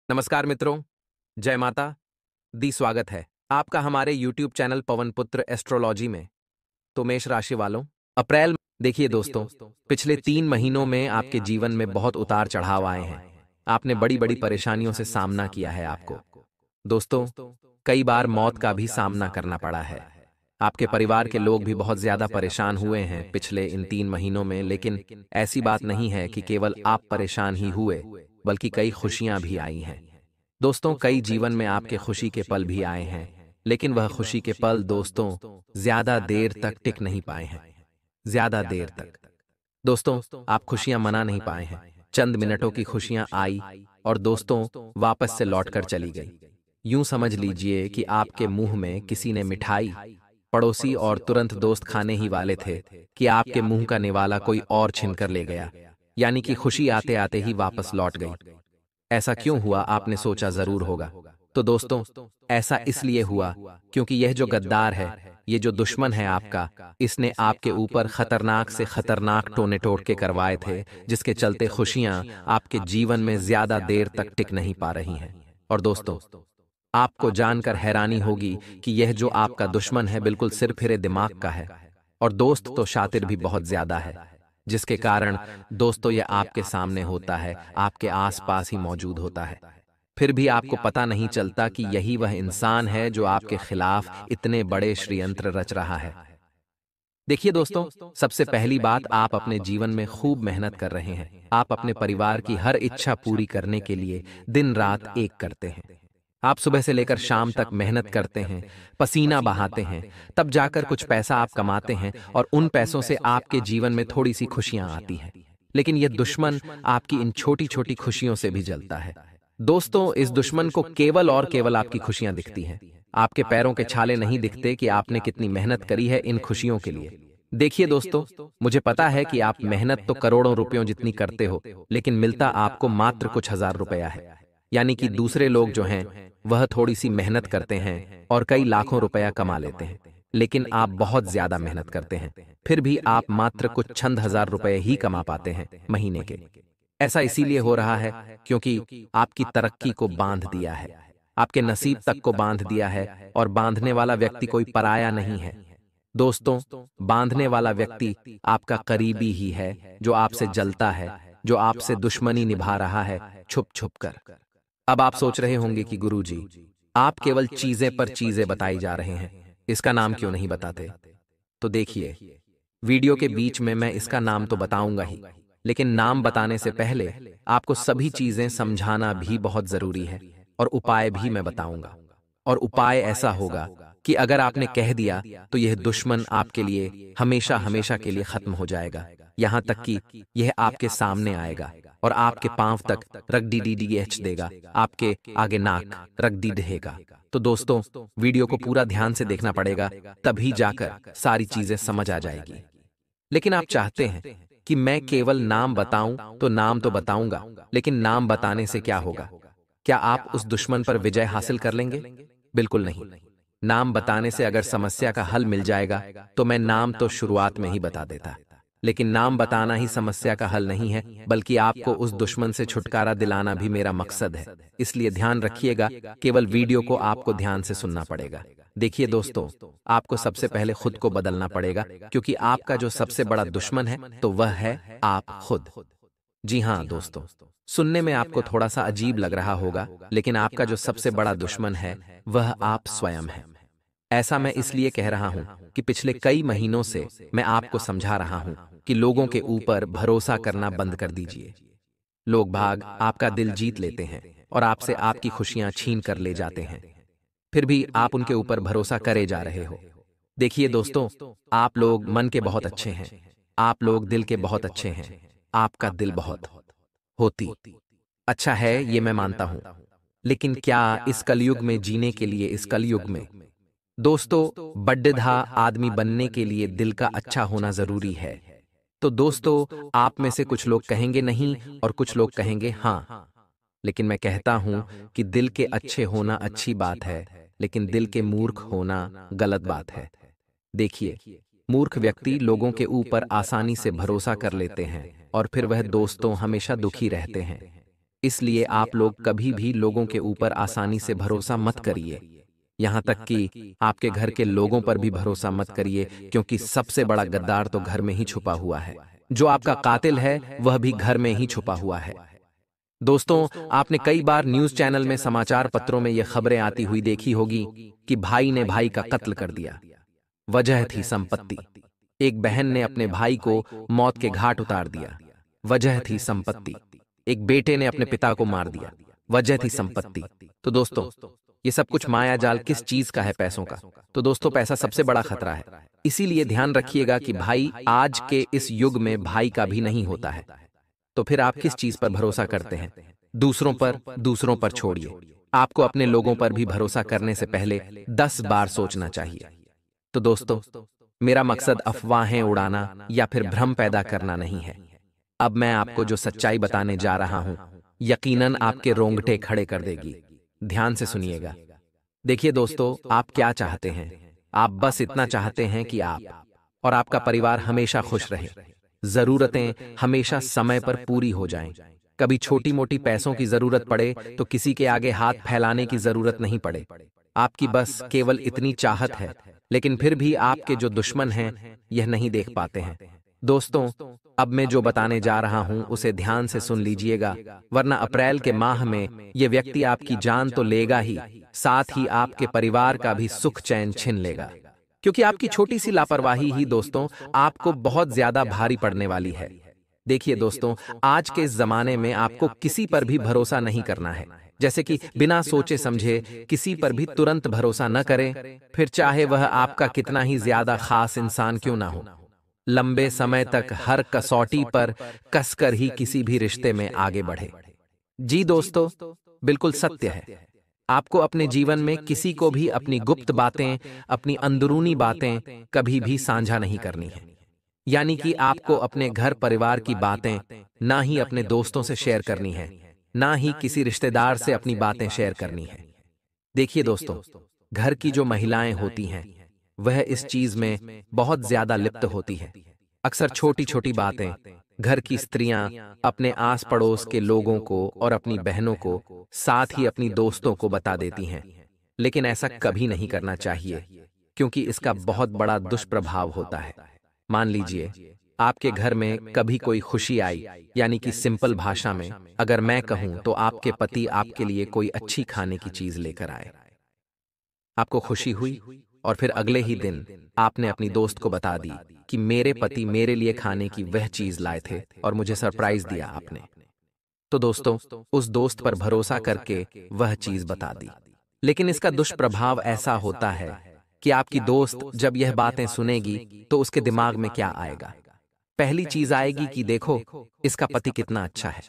नमस्कार मित्रों, जय माता दी। स्वागत है आपका हमारे YouTube चैनल पवन पुत्र एस्ट्रोलॉजी में। तो मेष राशि वालों, अप्रैल। देखिए दोस्तों, पिछले 3 महीनों में आपके जीवन में बहुत उतार चढ़ाव आए हैं। आपने बड़ी बड़ी परेशानियों से सामना किया है। आपको दोस्तों कई बार मौत का भी सामना करना पड़ा है। आपके परिवार के लोग भी बहुत ज्यादा परेशान हुए हैं पिछले इन 3 महीनों में। लेकिन ऐसी बात नहीं है कि केवल आप परेशान ही हुए, बल्कि कई खुशियां भी आई हैं। दोस्तों कई जीवन में आपके खुशी के पल भी आए हैं, लेकिन वह खुशी के पल दोस्तों ज्यादा देर तक टिक नहीं पाए हैं। ज्यादा देर तक दोस्तों आप खुशियां मना नहीं पाए हैं। चंद मिनटों की खुशियां आई और दोस्तों वापस से लौटकर चली गई। यूं समझ लीजिए कि आपके मुंह में किसी ने मिठाई पड़ोसी और तुरंत दोस्त खाने ही वाले थे कि आपके मुंह का निवाला कोई और छिन कर ले गया। यानी कि खुशी आते आते ही वापस लौट गई। ऐसा क्यों हुआ, आपने सोचा जरूर होगा। तो दोस्तों ऐसा इसलिए हुआ क्योंकि यह जो गद्दार है, ये जो दुश्मन है आपका, इसने आपके ऊपर खतरनाक से खतरनाक टोने टोटके करवाए थे, जिसके चलते खुशियां आपके जीवन में ज्यादा देर तक टिक नहीं पा रही हैं। और दोस्तों आपको जानकर हैरानी होगी कि यह जो आपका दुश्मन है बिल्कुल सिर फिरे दिमाग का है, और दोस्त तो शातिर भी बहुत ज्यादा है, जिसके कारण दोस्तों यह आपके सामने होता है, आपके आसपास ही मौजूद होता है। फिर भी आपको पता नहीं चलता कि यही वह इंसान है जो आपके खिलाफ इतने बड़े षड्यंत्र रच रहा है। देखिए दोस्तों, सबसे पहली बात, आप अपने जीवन में खूब मेहनत कर रहे हैं। आप अपने परिवार की हर इच्छा पूरी करने के लिए दिन रात एक करते हैं। आप सुबह से लेकर शाम तक मेहनत करते हैं, पसीना बहाते हैं, तब जाकर कुछ पैसा आप कमाते हैं और उन पैसों से आपके जीवन में थोड़ी सी खुशियां आती हैं। लेकिन यह दुश्मन आपकी इन छोटी छोटी खुशियों से भी जलता है। दोस्तों इस दुश्मन को केवल और केवल आपकी खुशियां दिखती हैं। आपके पैरों के छाले नहीं दिखते कि आपने कितनी मेहनत करी है इन खुशियों के लिए। देखिए दोस्तों, मुझे पता है कि आप मेहनत तो करोड़ों रुपयों जितनी करते हो, लेकिन मिलता आपको मात्र कुछ हजार रुपया है। यानी कि दूसरे लोग जो हैं वह थोड़ी सी मेहनत करते हैं और कई लाखों रुपया कमा लेते हैं, लेकिन आप बहुत ज्यादा मेहनत करते हैं, फिर भी आप मात्र कुछ चंद हजार रुपए ही कमा पाते हैं महीने के। ऐसा इसीलिए हो रहा है क्योंकि आपकी तरक्की को बांध दिया है, आपके नसीब तक को बांध दिया है, और बांधने वाला व्यक्ति कोई पराया नहीं है। दोस्तों बांधने वाला व्यक्ति आपका करीबी ही है, जो आपसे जलता है, जो आपसे दुश्मनी निभा रहा है छुप छुप कर। अब आप सोच रहे होंगे कि गुरुजी, आप केवल चीजें पर चीजें बताई जा रहे हैं, इसका नाम क्यों नहीं बताते? तो देखिए, वीडियो के बीच में मैं इसका नाम तो बताऊंगा ही, लेकिन नाम बताने से पहले आपको सभी चीजें समझाना भी बहुत जरूरी है, और उपाय भी मैं बताऊंगा। और उपाय ऐसा होगा कि अगर आपने कह दिया तो यह दुश्मन आपके लिए हमेशा हमेशा के लिए खत्म हो जाएगा। यहां तक कि यह आपके सामने आएगा और आपके पांव तक रगडीडीडीएच देगा, आपके आगे नाक रगडीडहेगा। तो दोस्तों वीडियो को पूरा ध्यान से देखना पड़ेगा, तभी जाकर सारी चीजें समझ आ जाएगी। लेकिन आप चाहते हैं कि मैं केवल नाम बताऊं, तो नाम तो बताऊंगा, लेकिन नाम बताने से क्या होगा? क्या आप उस दुश्मन पर विजय हासिल कर लेंगे? बिल्कुल नहीं। नाम बताने से अगर समस्या का हल मिल जाएगा तो मैं नाम तो शुरुआत में ही बता देता, लेकिन नाम बताना ही समस्या का हल नहीं है, बल्कि आपको उस दुश्मन से छुटकारा दिलाना भी मेरा मकसद है। इसलिए ध्यान रखिएगा, केवल वीडियो को आपको ध्यान से सुनना पड़ेगा। देखिए दोस्तों, आपको सबसे पहले खुद को बदलना पड़ेगा, क्योंकि आपका जो सबसे बड़ा दुश्मन है तो वह है आप खुद। जी हाँ दोस्तों, सुनने में आपको थोड़ा सा अजीब लग रहा होगा, लेकिन आपका जो सबसे बड़ा दुश्मन है वह आप स्वयं है। ऐसा मैं इसलिए कह रहा हूं कि पिछले कई महीनों से मैं आपको समझा रहा हूं कि लोगों के ऊपर भरोसा करना बंद कर दीजिए। लोग भाग आपका दिल जीत लेते हैं और आपसे आपकी खुशियां छीन कर ले जाते हैं, फिर भी आप उनके ऊपर भरोसा करे जा रहे हो। देखिए दोस्तों, आप लोग मन के बहुत अच्छे हैं, आप लोग दिल के बहुत अच्छे हैं, आपका दिल बहुत होती अच्छा है, ये मैं मानता हूं। लेकिन क्या इस कलयुग में जीने के लिए, इस कलयुग में दोस्तों बड्डेधा आदमी बनने के लिए दिल का अच्छा होना जरूरी है? तो दोस्तों आप में से कुछ लोग कहेंगे नहीं और कुछ लोग कहेंगे हाँ, लेकिन मैं कहता हूं कि दिल के अच्छे होना अच्छी बात है, लेकिन दिल के मूर्ख होना गलत बात है। देखिए, मूर्ख व्यक्ति लोगों के ऊपर आसानी से भरोसा कर लेते हैं और फिर वह दोस्तों हमेशा दुखी रहते हैं। इसलिए आप लोग कभी भी लोगों के ऊपर आसानी से भरोसा मत करिए। यहां तक कि आपके घर के लोगों पर भी भरोसा मत करिए, क्योंकि सबसे बड़ा गद्दार तो घर में ही छुपा हुआ है। जो आपका कातिल है वह भी घर में ही छुपा हुआ है। दोस्तों, आपने कई बार न्यूज चैनल में, समाचार पत्रों में यह खबरें आती हुई देखी होगी कि भाई ने भाई का कत्ल कर दिया। वजह थी संपत्ति। एक बहन ने अपने भाई को मौत के घाट उतार दिया। वजह थी संपत्ति। एक बेटे ने अपने पिता को मार दिया। वजह थी संपत्ति। तो दोस्तों, ये सब कुछ माया जाल किस चीज का है? पैसों का। तो दोस्तों, पैसा सबसे बड़ा खतरा है। इसीलिए ध्यान रखिएगा कि भाई आज के इस युग में भाई का भी नहीं होता है। तो फिर आप किस चीज पर भरोसा करते हैं? दूसरों पर छोड़िए। आपको अपने लोगों पर भी भरोसा करने से पहले 10 बार सोचना चाहिए। तो दोस्तों, मेरा मकसद अफवाहें उड़ाना या फिर भ्रम पैदा करना नहीं है। अब मैं आपको जो सच्चाई बताने जा रहा हूं, यकीनन आपके रोंगटे खड़े कर देगी। ध्यान से सुनिएगा। देखिए दोस्तों, आप क्या चाहते हैं? आप बस इतना चाहते हैं कि आप और आपका परिवार हमेशा खुश रहे, जरूरतें हमेशा समय पर पूरी हो जाएं। कभी छोटी मोटी पैसों की जरूरत पड़े तो किसी के आगे हाथ फैलाने की जरूरत नहीं पड़े। आपकी बस केवल इतनी चाहत है, लेकिन फिर भी आपके जो दुश्मन हैं यह नहीं देख पाते हैं। दोस्तों, अब मैं जो बताने जा रहा हूं उसे ध्यान से सुन लीजिएगा, वरना अप्रैल के माह में यह व्यक्ति आपकी जान तो लेगा ही, साथ ही आपके परिवार का भी सुख चैन छीन लेगा। क्योंकि आपकी छोटी सी लापरवाही ही दोस्तों आपको बहुत ज्यादा भारी पड़ने वाली है। देखिए दोस्तों, आज के इस जमाने में आपको किसी पर भी भरोसा नहीं करना है। जैसे कि बिना सोचे समझे किसी पर भी तुरंत भरोसा न करें, फिर चाहे वह आपका कितना ही ज्यादा खास इंसान क्यों ना हो। लंबे समय तक हर कसौटी पर कसकर ही किसी भी रिश्ते में आगे बढ़े। जी दोस्तों, बिल्कुल सत्य है। आपको अपने जीवन में किसी को भी अपनी गुप्त बातें, अपनी अंदरूनी बातें कभी भी साझा नहीं करनी है। यानी कि आपको अपने घर परिवार की बातें ना ही अपने दोस्तों से शेयर करनी है, ना ही किसी रिश्तेदार से अपनी बातें शेयर करनी है। देखिए दोस्तों, घर की जो महिलाएं होती हैं वह इस चीज में बहुत ज्यादा लिप्त होती हैं। अक्सर छोटी छोटी बातें घर की स्त्रियां अपने आस पड़ोस के लोगों को और अपनी बहनों को, साथ ही अपनी दोस्तों को बता देती हैं। लेकिन ऐसा कभी नहीं करना चाहिए, क्योंकि इसका बहुत बड़ा दुष्प्रभाव होता है। मान लीजिए आपके घर में कभी कोई खुशी आई, यानी कि सिंपल भाषा में अगर मैं कहूं तो आपके पति आपके लिए कोई अच्छी खाने की चीज लेकर आए। आपको खुशी हुई और फिर अगले ही दिन आपने अपनी दोस्त को बता दी कि मेरे पति मेरे लिए खाने की वह चीज लाए थे और मुझे सरप्राइज दिया आपने। तो दोस्तों, उस दोस्त पर भरोसा करके वह चीज बता दी। लेकिन इसका दुष्प्रभाव ऐसा होता है कि आपकी दोस्त जब यह बातें सुनेगी तो उसके दिमाग में क्या आएगा? पहली चीज आएगी कि देखो इसका पति कितना अच्छा है,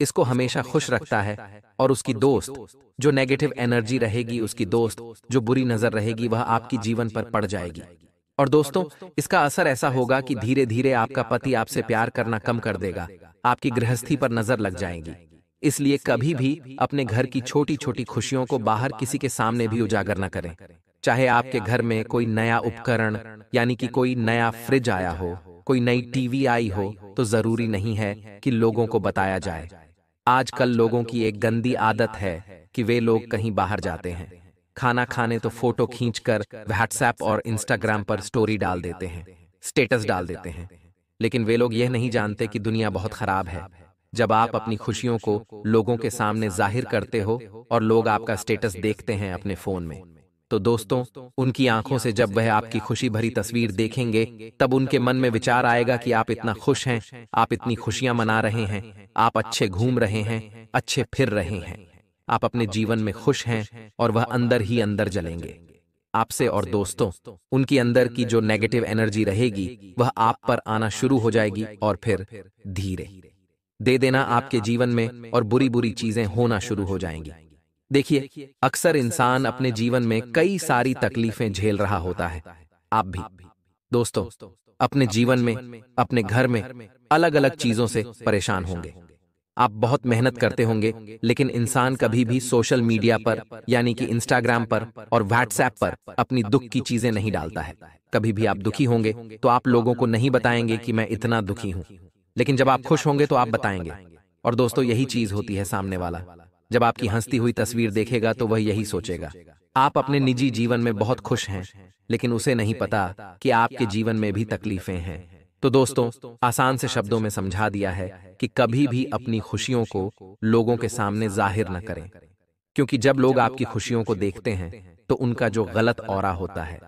इसको हमेशा खुश रखता है। और उसकी दोस्त जो नेगेटिव एनर्जी रहेगी, उसकी दोस्त जो बुरी नजर रहेगी, वह आपकी जीवन पर पड़ जाएगी। और दोस्तों, इसका असर ऐसा होगा कि धीरे धीरे आपका पति आपसे प्यार करना कम कर देगा, आपकी गृहस्थी पर नजर लग जाएगी। इसलिए कभी भी अपने घर की छोटी छोटी खुशियों को बाहर किसी के सामने भी उजागर न करें। चाहे आपके घर में कोई नया उपकरण, यानी कि कोई नया फ्रिज आया हो, कोई नई टीवी आई हो, तो जरूरी नहीं है कि लोगों को बताया जाए। आजकल लोगों की एक गंदी आदत है कि वे लोग कहीं बाहर जाते हैं, खाना खाने तो फोटो खींचकर व्हाट्सएप और इंस्टाग्राम पर स्टोरी डाल देते हैं, स्टेटस डाल देते हैं। लेकिन वे लोग यह नहीं जानते कि दुनिया बहुत खराब है। जब आप अपनी खुशियों को लोगों के सामने जाहिर करते हो और लोग आपका स्टेटस देखते हैं अपने फोन में, तो दोस्तों, उनकी आंखों से जब वह आपकी खुशी भरी तस्वीर देखेंगे, तब उनके मन में विचार आएगा कि आप इतना खुश हैं, आप इतनी खुशियां मना रहे हैं, आप अच्छे घूम रहे हैं, अच्छे फिर रहे हैं, आप अपने जीवन में खुश हैं, और वह अंदर ही अंदर जलेंगे आपसे। और दोस्तों, उनकी अंदर की जो नेगेटिव एनर्जी रहेगी वह आप पर आना शुरू हो जाएगी और फिर धीरे दे देना आपके जीवन में और बुरी बुरी चीजें होना शुरू हो जाएंगी। देखिए, अक्सर इंसान अपने जीवन में कई सारी तकलीफें झेल रहा होता है। आप भी दोस्तों अपने जीवन में, अपने घर में अलग अलग चीजों से परेशान होंगे। आप बहुत मेहनत करते होंगे, लेकिन इंसान कभी भी सोशल मीडिया पर, यानी कि इंस्टाग्राम पर और व्हाट्सएप पर अपनी दुख की चीजें नहीं डालता है। कभी भी आप दुखी होंगे तो आप लोगों को नहीं बताएंगे कि मैं इतना दुखी हूं, लेकिन जब आप खुश होंगे तो आप बताएंगे। और दोस्तों यही चीज होती है सामने वाला जब आपकी हंसती हुई तस्वीर देखेगा तो वह यही सोचेगा। आप अपने निजी जीवन में बहुत खुश हैं, लेकिन उसे नहीं पता कि आपके जीवन में भी तकलीफें हैं। तो दोस्तों, आसान से शब्दों में समझा दिया है कि कभी भी अपनी खुशियों को लोगों के सामने जाहिर न करें, क्योंकि जब लोग आपकी खुशियों को देखते हैं तो उनका जो गलत ऑरा होता है,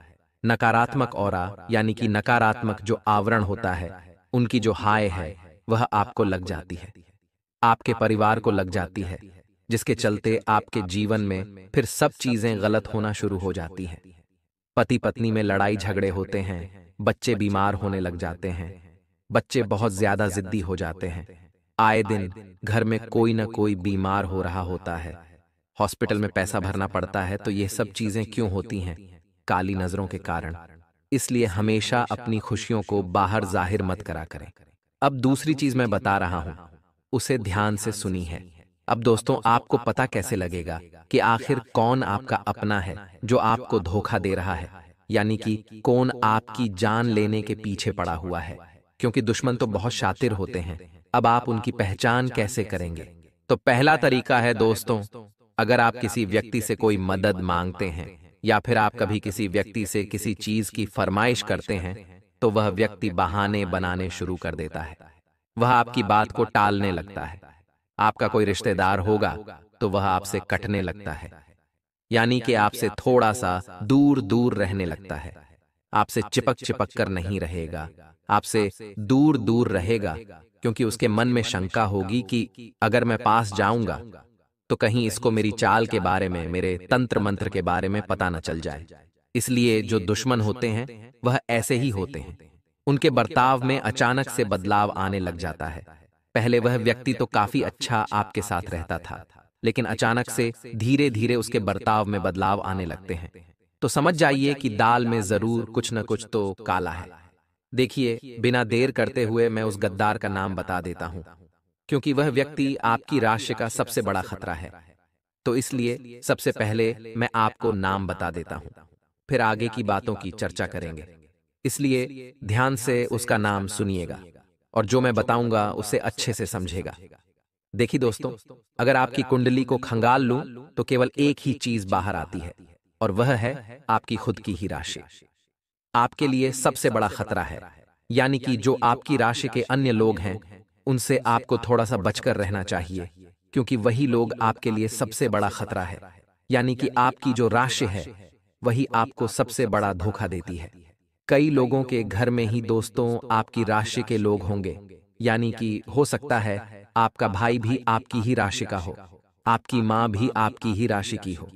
नकारात्मक ऑरा यानी कि नकारात्मक जो आवरण होता है, उनकी जो हाय है वह आपको लग जाती है, आपके परिवार को लग जाती है, जिसके चलते आपके जीवन में फिर सब चीजें गलत होना शुरू हो जाती हैं। पति पत्नी में लड़ाई झगड़े होते हैं, बच्चे बीमार होने लग जाते हैं, बच्चे बहुत ज्यादा जिद्दी हो जाते हैं, आए दिन घर में कोई न कोई बीमार हो रहा होता है, हॉस्पिटल में पैसा भरना पड़ता है। तो ये सब चीजें क्यों होती हैं? काली नजरों के कारण। इसलिए हमेशा अपनी खुशियों को बाहर जाहिर मत करा करें। अब दूसरी चीज मैं बता रहा हूं, उसे ध्यान से सुनी है। अब दोस्तों, आपको पता कैसे लगेगा कि आखिर कौन आपका अपना है जो आपको धोखा दे रहा है, यानी कि कौन आपकी जान लेने के पीछे पड़ा हुआ है? क्योंकि दुश्मन तो बहुत शातिर होते हैं। अब आप उनकी पहचान कैसे करेंगे? तो पहला तरीका है दोस्तों, अगर आप किसी व्यक्ति से कोई मदद मांगते हैं या फिर आप कभी किसी व्यक्ति से किसी चीज की फरमाइश करते हैं, तो वह व्यक्ति बहाने बनाने शुरू कर देता है। वह आपकी बात को टालने लगता है। आपका कोई रिश्तेदार होगा तो वह आपसे कटने लगता है, यानी कि आपसे थोड़ा सा दूर दूर रहने लगता है। आपसे चिपक चिपक कर नहीं रहेगा, आपसे दूर दूर रहेगा, क्योंकि उसके मन में शंका होगी कि अगर मैं पास जाऊंगा तो कहीं इसको मेरी चाल के बारे में, मेरे तंत्र मंत्र के बारे में पता न चल जाए। इसलिए जो दुश्मन होते हैं वह ऐसे ही होते हैं। उनके बर्ताव में अचानक से बदलाव आने लग जाता है। पहले वह व्यक्ति तो काफी अच्छा आपके साथ रहता था, लेकिन अचानक से धीरे धीरे उसके बर्ताव में बदलाव आने लगते हैं। तो समझ जाइए कि दाल में जरूर कुछ न कुछ तो काला है। देखिए, बिना देर करते हुए मैं उस गद्दार का नाम बता देता हूं, क्योंकि वह व्यक्ति आपकी राशि का सबसे बड़ा खतरा है। तो इसलिए सबसे पहले मैं आपको नाम बता देता हूं, फिर आगे की बातों की चर्चा करेंगे। इसलिए ध्यान से उसका नाम सुनिएगा और जो मैं बताऊंगा उसे अच्छे से समझेगा। देखिए दोस्तों, अगर आपकी कुंडली को खंगाल लूं तो केवल एक ही चीज बाहर आती है, और वह है आपकी खुद की ही राशि। आपके लिए सबसे बड़ा खतरा है, यानी कि जो आपकी राशि के अन्य लोग हैं उनसे आपको थोड़ा सा बचकर रहना चाहिए, क्योंकि वही लोग आपके लिए सबसे बड़ा खतरा है। यानी कि आपकी जो राशि है वही आपको सबसे बड़ा धोखा देती है। कई लोगों के घर में ही दोस्तों आपकी राशि के लोग होंगे, यानी कि हो सकता है आपका भाई भी आपकी ही राशि का हो, आपकी माँ भी आपकी ही राशि की हो,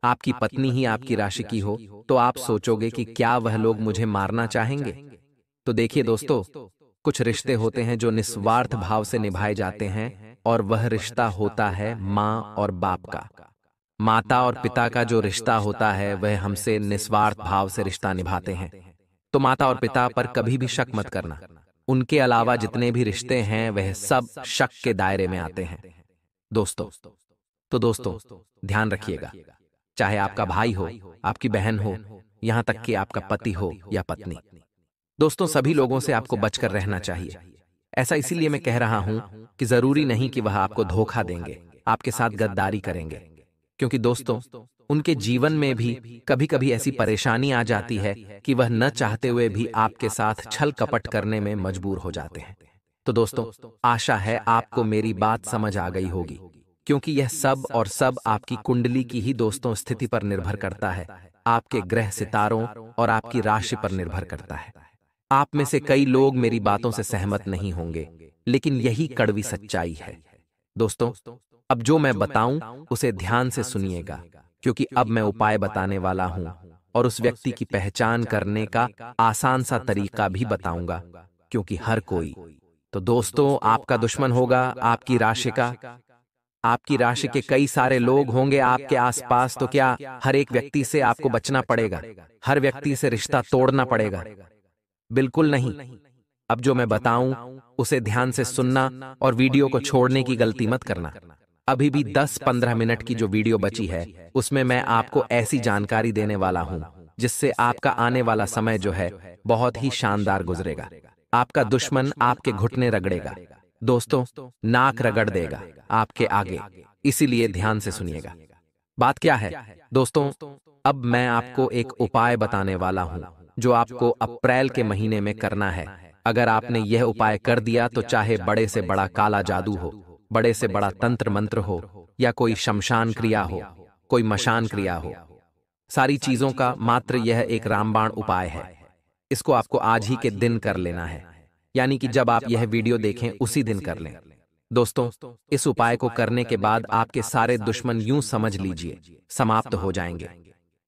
आपकी पत्नी ही आपकी राशि की हो। तो आप सोचोगे कि क्या वह लोग मुझे मारना चाहेंगे? तो देखिए दोस्तों, कुछ रिश्ते होते हैं जो निस्वार्थ भाव से निभाए जाते हैं, और वह रिश्ता होता है माँ और बाप का। माता और पिता का जो रिश्ता होता है वह हमसे निस्वार्थ भाव से रिश्ता निभाते हैं। तो माता और पिता पर कभी भी शक मत करना। उनके अलावा जितने भी रिश्ते हैं वह सब शक के दायरे में आते हैं दोस्तों। तो दोस्तों, ध्यान रखिएगा, चाहे आपका भाई हो, आपकी बहन हो, यहां तक कि आपका पति हो या पत्नी। दोस्तों, सभी लोगों से आपको बचकर रहना चाहिए। ऐसा इसीलिए मैं कह रहा हूं कि जरूरी नहीं कि वह आपको धोखा देंगे, आपके साथ गद्दारी करेंगे, क्योंकि दोस्तों उनके जीवन में भी कभी कभी ऐसी परेशानी आ जाती है कि वह न चाहते हुए भी आपके साथ छल कपट करने में मजबूर हो जाते हैं। तो दोस्तों, आशा है आपको मेरी बात समझ आ गई होगी, क्योंकि यह सब और सब आपकी कुंडली की ही दोस्तों स्थिति पर निर्भर करता है, आपके ग्रह सितारों और आपकी राशि पर निर्भर करता है। आप में से कई लोग मेरी बातों से सहमत नहीं होंगे, लेकिन यही कड़वी सच्चाई है। दोस्तों, अब जो मैं बताऊं उसे ध्यान से सुनिएगा, क्योंकि अब मैं उपाय बताने वाला हूं और उस व्यक्ति की पहचान करने का आसान सा तरीका भी बताऊंगा, क्योंकि हर कोई तो दोस्तों आपका दुश्मन होगा आपकी राशि का। आपकी राशि के कई सारे लोग होंगे आपके आसपास, तो क्या हर एक व्यक्ति से आपको बचना पड़ेगा? हर व्यक्ति से रिश्ता तोड़ना पड़ेगा? बिल्कुल नहीं। अब जो मैं बताऊं उसे ध्यान से सुनना और वीडियो को छोड़ने की गलती मत करना। अभी भी 10-15 मिनट की जो वीडियो बची है उसमें मैं आपको ऐसी जानकारी देने वाला हूं जिससे आपका आने वाला समय जो है बहुत ही शानदार गुजरेगा। आपका दुश्मन आपके घुटने रगड़ेगा, दोस्तों, नाक रगड़ देगा आपके आगे, इसीलिए ध्यान से सुनिएगा। बात क्या है दोस्तों? अब मैं आपको एक उपाय बताने वाला हूं जो आपको अप्रैल के महीने में करना है। अगर आपने यह उपाय कर दिया तो चाहे बड़े से बड़ा काला जादू हो, बड़े से बड़ा तंत्र मंत्र हो, या कोई शमशान क्रिया हो, कोई मशान क्रिया हो, सारी चीजों का मात्र यह एक रामबाण उपाय है। इसको आपको आज ही के दिन कर लेना है, यानी कि जब आप यह वीडियो देखें उसी दिन कर लें। दोस्तों, इस उपाय को करने के बाद आपके सारे दुश्मन यूं समझ लीजिए समाप्त हो जाएंगे।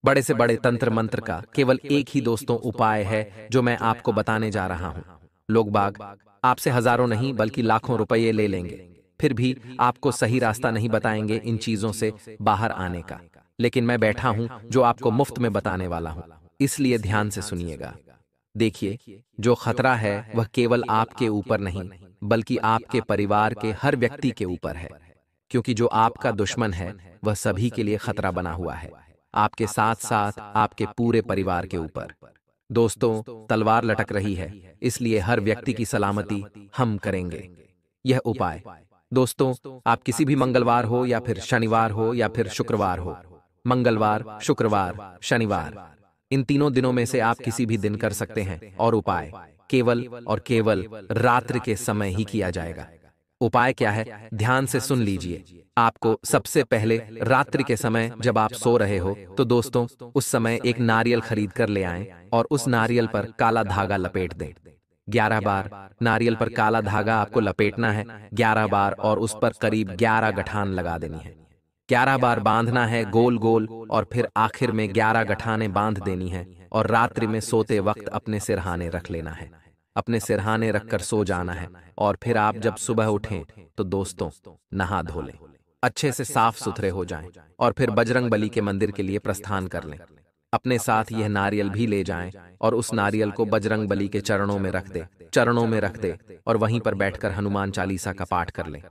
बड़े से बड़े तंत्र मंत्र का केवल एक ही दोस्तों उपाय है जो मैं आपको बताने जा रहा हूं। लोग बाग आपसे हजारों नहीं बल्कि लाखों रुपये ले लेंगे, फिर भी आपको सही रास्ता नहीं बताएंगे इन चीजों से बाहर आने का। लेकिन मैं बैठा हूं जो आपको मुफ्त में बताने वाला हूं, इसलिए ध्यान से सुनिएगा। देखिए, जो खतरा है वह केवल आपके ऊपर नहीं बल्कि आपके परिवार के हर व्यक्ति के ऊपर है, क्योंकि जो आपका दुश्मन है वह सभी के लिए खतरा बना हुआ है, आपके साथ साथ आपके पूरे परिवार के ऊपर। दोस्तों, तलवार लटक रही है, इसलिए हर व्यक्ति की सलामती हम करेंगे। यह उपाय दोस्तों, आप किसी भी मंगलवार हो या फिर शनिवार हो या फिर शुक्रवार हो, मंगलवार, शुक्रवार, शनिवार, इन तीनों दिनों में से आप किसी भी दिन कर सकते हैं। और उपाय केवल और केवल रात्रि के समय ही किया जाएगा। उपाय क्या है, ध्यान से सुन लीजिए। आपको सबसे पहले रात्रि के समय जब आप सो रहे हो तो दोस्तों उस समय एक नारियल खरीद कर ले आएं और उस नारियल पर काला धागा लपेट दें। 11 बार नारियल पर काला धागा आपको लपेटना है, 11 बार, और उस पर करीब 11 गठान लगा देनी है। 11 बार बांधना है गोल गोल, और फिर आखिर में 11 गठाने बांध देनी है। और रात्रि में सोते वक्त अपने सिरहाने रख लेना है, अपने सिरहाने रखकर सो जाना है। और फिर आप जब सुबह उठें तो दोस्तों नहा धो लें, अच्छे से साफ सुथरे हो जाएं, और फिर बजरंग बली के मंदिर के लिए प्रस्थान कर लें। अपने साथ यह नारियल भी ले जाएं और उस नारियल को बजरंग बली के चरणों में रख दे, और वहीं पर बैठकर हनुमान चालीसा का पाठ कर लें।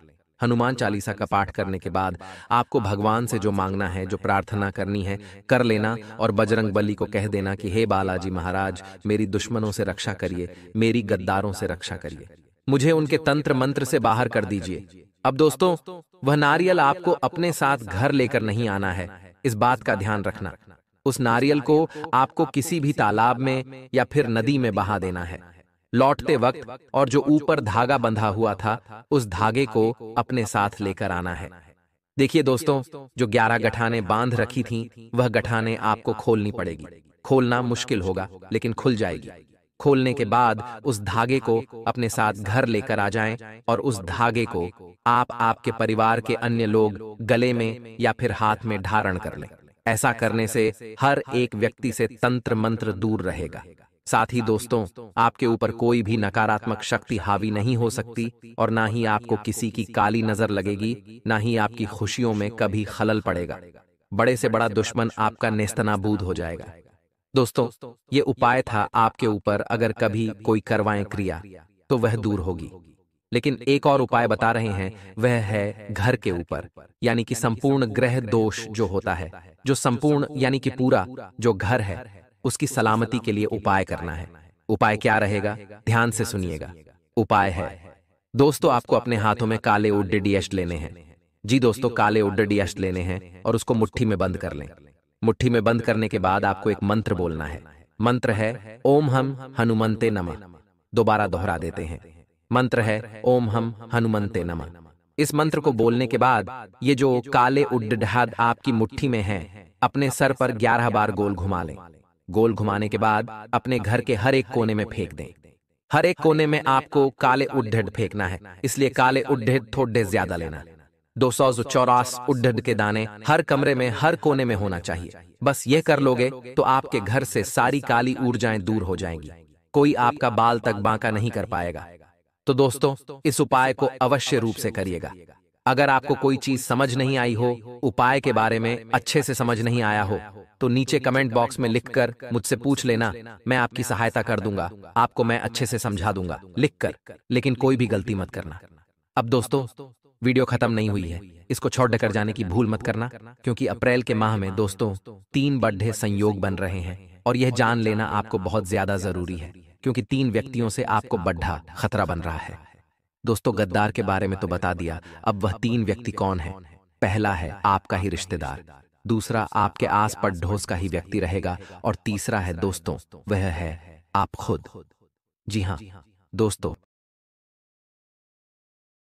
हनुमान चालीसा का पाठ करने के बाद आपको भगवान से जो मांगना है, जो प्रार्थना करनी है, कर लेना, और बजरंग बली को कह देना कि हे बालाजी महाराज, मेरी दुश्मनों से रक्षा करिए, मेरी गद्दारों से रक्षा करिए, मुझे उनके तंत्र मंत्र से बाहर कर दीजिए। अब दोस्तों, वह नारियल आपको अपने साथ घर लेकर नहीं आना है, इस बात का ध्यान रखना। उस नारियल को आपको किसी भी तालाब में या फिर नदी में बहा देना है लौटते वक्त, और जो ऊपर धागा बंधा हुआ था उस धागे को अपने साथ लेकर आना है। देखिए दोस्तों, जो 11 गठाने बांध रखी थीं, वह गठाने आपको खोलनी पड़ेगी। खोलना मुश्किल होगा लेकिन खुल जाएगी। खोलने के बाद उस धागे को अपने साथ घर लेकर आ जाएं, और उस धागे को आप आपके परिवार के अन्य लोग गले में या फिर हाथ में धारण कर लें। ऐसा करने से हर एक व्यक्ति से तंत्र मंत्र दूर रहेगा। साथ ही दोस्तों, आपके ऊपर कोई भी नकारात्मक शक्ति हावी नहीं हो सकती, और ना ही आपको किसी की काली नजर लगेगी, ना ही आपकी खुशियों में कभी खलल पड़ेगा। बड़े से बड़ा दुश्मन आपका नेस्तनाबूद हो जाएगा। दोस्तों, ये उपाय था आपके ऊपर, अगर कभी कोई करवाएं क्रिया तो वह दूर होगी। लेकिन एक और उपाय बता रहे हैं, वह है घर के ऊपर, यानी कि संपूर्ण ग्रह दोष जो होता है, जो संपूर्ण यानी कि पूरा जो घर है उसकी सलामती के लिए उपाय करना है। उपाय क्या रहेगा, ध्यान से सुनिएगा। उपाय है दोस्तों, आपको अपने हाथों में काले उड्डीयष्ट लेने हैं। जी दोस्तों, काले उड्डीयष्ट लेने हैं और उसको मुट्ठी में बंद कर लें। मुट्ठी में बंद करने के बाद आपको एक मंत्र बोलना है। मंत्र है ओम हम हनुमंते नमः। दोबारा दोहरा देते हैं, मंत्र है ओम हम हनुमंते नमः। इस मंत्र को बोलने के बाद ये जो काले उड्डीयष्ट आपकी मुट्ठी में है, अपने सर पर 11 बार गोल घुमा लें। गोल घुमाने के बाद अपने घर के हर एक कोने में फेंक दें। हर एक कोने में आपको काले उड्डीयष्ट फेंकना है, इसलिए काले उड्डीयष्ट थोड़े ज्यादा लेना। 284 उड्डीयष्ट के दाने हर कमरे में, हर कोने में होना चाहिए। बस ये कर लोगे तो आपके घर से सारी काली ऊर्जाएं दूर हो जाएंगी, कोई आपका बाल तक बांका नहीं कर पाएगा। तो दोस्तों, इस उपाय को अवश्य रूप से करिएगा। अगर आपको कोई चीज समझ नहीं आई हो, उपाय के बारे में अच्छे से समझ नहीं आया हो, तो नीचे कमेंट बॉक्स में लिखकर मुझसे पूछ लेना, मैं आपकी सहायता कर दूंगा, आपको मैं अच्छे से समझा दूंगा लिखकर। लेकिन कोई भी गलती मत करना। अब दोस्तों, वीडियो खत्म नहीं हुई है, इसको छोड़ कर जाने की भूल मत करना, क्योंकि अप्रैल के माह में दोस्तों 3 बड़े संयोग बन रहे हैं, और यह जान लेना आपको बहुत ज्यादा जरूरी है, क्योंकि 3 व्यक्तियों से आपको बड़ा खतरा बन रहा है। दोस्तों, गद्दार के बारे में तो बता दिया, अब वह तीन व्यक्ति कौन है? पहला है आपका ही रिश्तेदार, दूसरा आपके आस पड़ोस का ही व्यक्ति रहेगा, और तीसरा है दोस्तों, वह है आप खुद। जी हाँ दोस्तों,